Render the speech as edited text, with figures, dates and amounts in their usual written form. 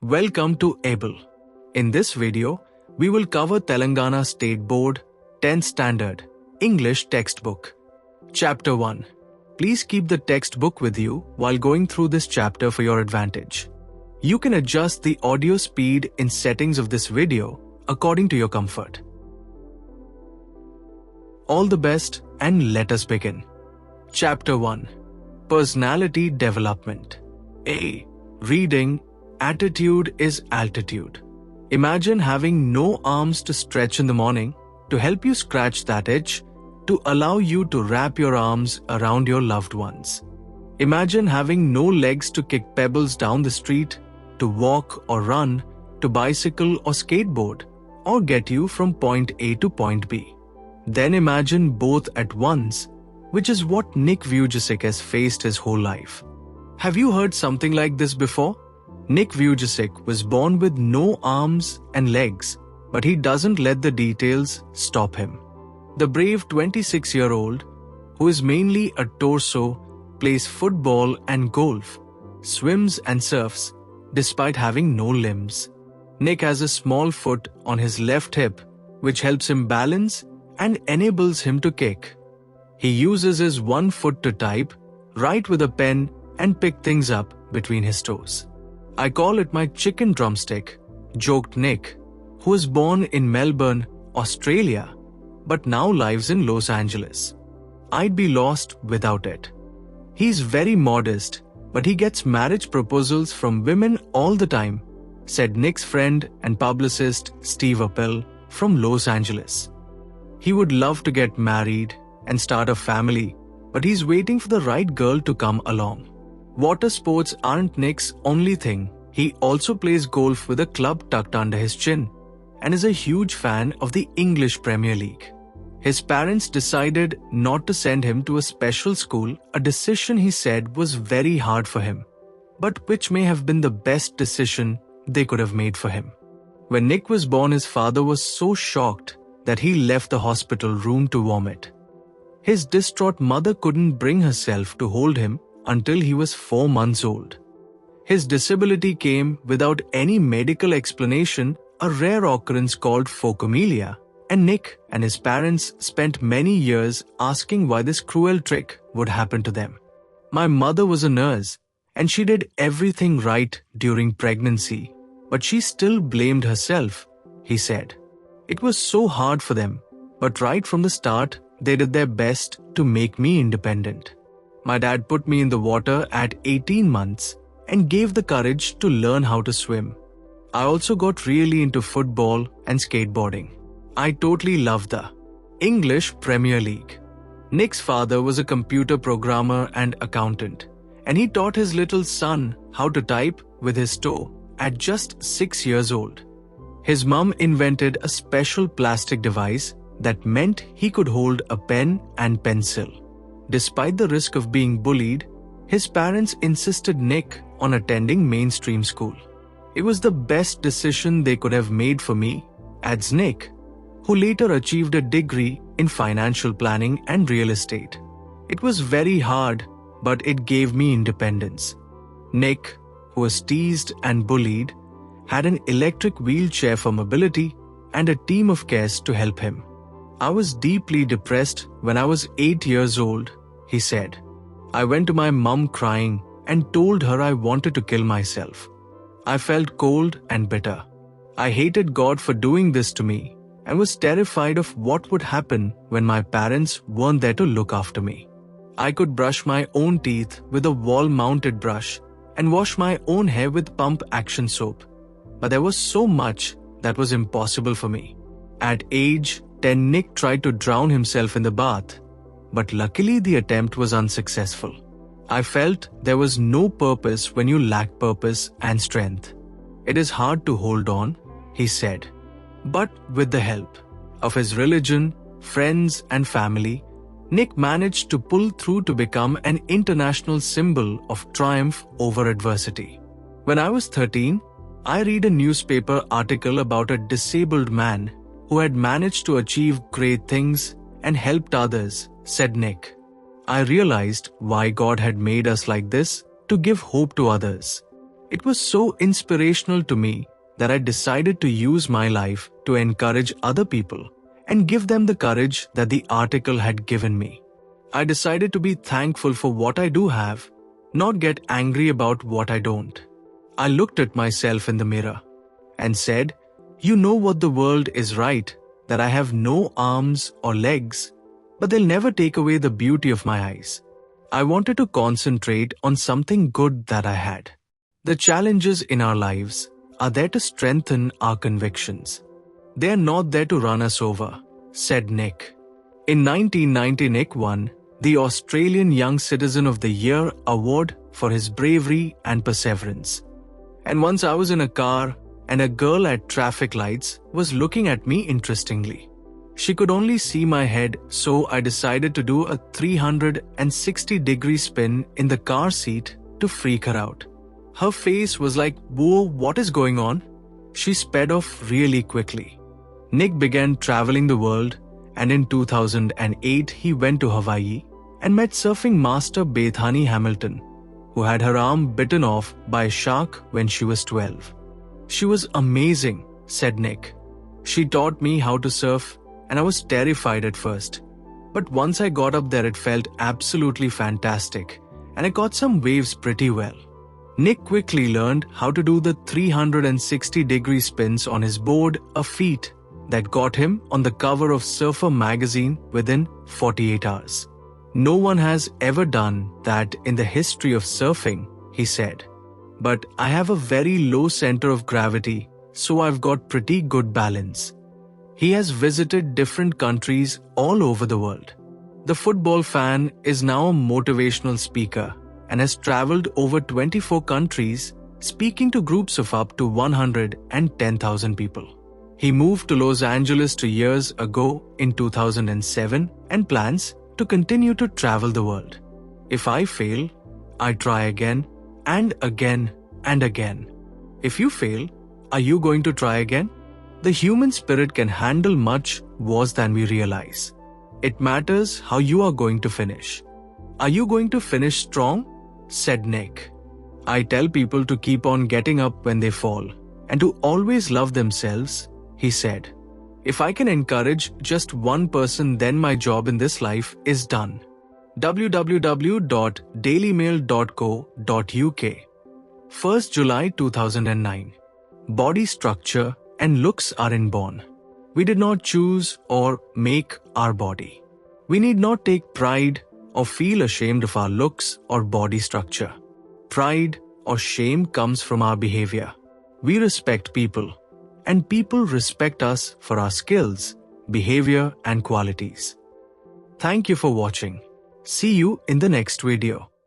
Welcome to Able. In this video, we will cover Telangana State Board 10th Standard English textbook. Chapter 1. Please keep the textbook with you while going through this chapter for your advantage. You can adjust the audio speed in settings of this video according to your comfort. All the best and let us begin. Chapter 1. Personality Development. A. Reading. Attitude is altitude. Imagine having no arms to stretch in the morning to help you scratch that itch, to allow you to wrap your arms around your loved ones. Imagine having no legs to kick pebbles down the street, to walk or run, to bicycle or skateboard, or get you from point A to point B. Then imagine both at once, which is what Nick Vujicic has faced his whole life. Have you heard something like this before? Nick Vujicic was born with no arms and legs, but he doesn't let the details stop him. The brave 26-year-old, who is mainly a torso, plays football and golf, swims and surfs, despite having no limbs. Nick has a small foot on his left hip, which helps him balance and enables him to kick. He uses his one foot to type, write with a pen, and pick things up between his toes. I call it my chicken drumstick, joked Nick, who was born in Melbourne, Australia, but now lives in Los Angeles. I'd be lost without it. He's very modest, but he gets marriage proposals from women all the time, said Nick's friend and publicist Steve Appel from Los Angeles. He would love to get married and start a family, but he's waiting for the right girl to come along. Water sports aren't Nick's only thing. He also plays golf with a club tucked under his chin and is a huge fan of the English Premier League. His parents decided not to send him to a special school, a decision he said was very hard for him, but which may have been the best decision they could have made for him. When Nick was born, his father was so shocked that he left the hospital room to vomit. His distraught mother couldn't bring herself to hold him until he was 4 months old. His disability came without any medical explanation, a rare occurrence called phocomelia, and Nick and his parents spent many years asking why this cruel trick would happen to them. My mother was a nurse, and she did everything right during pregnancy, but she still blamed herself, he said. It was so hard for them, but right from the start, they did their best to make me independent. My dad put me in the water at 18 months and gave the courage to learn how to swim. I also got really into football and skateboarding. I totally loved the English Premier League. Nick's father was a computer programmer and accountant, and he taught his little son how to type with his toe at just 6 years old. His mum invented a special plastic device that meant he could hold a pen and pencil. Despite the risk of being bullied, his parents insisted Nick on attending mainstream school. It was the best decision they could have made for me, adds Nick, who later achieved a degree in financial planning and real estate. It was very hard, but it gave me independence. Nick, who was teased and bullied, had an electric wheelchair for mobility and a team of cares to help him. I was deeply depressed when I was 8 years old, he said. I went to my mum crying and told her I wanted to kill myself. I felt cold and bitter. I hated God for doing this to me and was terrified of what would happen when my parents weren't there to look after me. I could brush my own teeth with a wall-mounted brush and wash my own hair with pump action soap, but there was so much that was impossible for me. At age 10, Nick tried to drown himself in the bath, but luckily the attempt was unsuccessful. I felt there was no purpose when you lack purpose and strength. It is hard to hold on, he said. But with the help of his religion, friends and family, Nick managed to pull through to become an international symbol of triumph over adversity. When I was 13, I read a newspaper article about a disabled man who had managed to achieve great things and helped others, said Nick. I realized why God had made us like this, to give hope to others. It was so inspirational to me that I decided to use my life to encourage other people and give them the courage that the article had given me. I decided to be thankful for what I do have, not get angry about what I don't. I looked at myself in the mirror and said, "You know what the world is right, that I have no arms or legs, but they'll never take away the beauty of my eyes." I wanted to concentrate on something good that I had. The challenges in our lives are there to strengthen our convictions. They are not there to run us over, said Nick. In 1990, Nick won the Australian Young Citizen of the Year award for his bravery and perseverance. And once I was in a car and a girl at traffic lights was looking at me interestingly. She could only see my head, so I decided to do a 360-degree spin in the car seat to freak her out. Her face was like, "Whoa, what is going on?" She sped off really quickly. Nick began traveling the world, and in 2008 he went to Hawaii and met surfing master Bethany Hamilton, who had her arm bitten off by a shark when she was 12. "She was amazing," said Nick. "She taught me how to surf, and I was terrified at first. But once I got up there, it felt absolutely fantastic, and I caught some waves pretty well." Nick quickly learned how to do the 360-degree spins on his board, a feat that got him on the cover of Surfer magazine within 48 hours. "No one has ever done that in the history of surfing," he said. "But I have a very low center of gravity, so I've got pretty good balance." He has visited different countries all over the world. The football fan is now a motivational speaker and has traveled over 24 countries, speaking to groups of up to 110,000 people. He moved to Los Angeles 2 years ago in 2007 and plans to continue to travel the world. "If I fail, I try again and again and again." If you fail, are you going to try again? The human spirit can handle much worse than we realize. It matters how you are going to finish. "Are you going to finish strong?" said Nick. "I tell people to keep on getting up when they fall and to always love themselves," he said. "If I can encourage just one person, then my job in this life is done." www.dailymail.co.uk 1st July 2009. Body structure and looks are inborn. We did not choose or make our body. We need not take pride or feel ashamed of our looks or body structure. Pride or shame comes from our behavior. We respect people, and people respect us for our skills, behavior, and qualities. Thank you for watching. See you in the next video.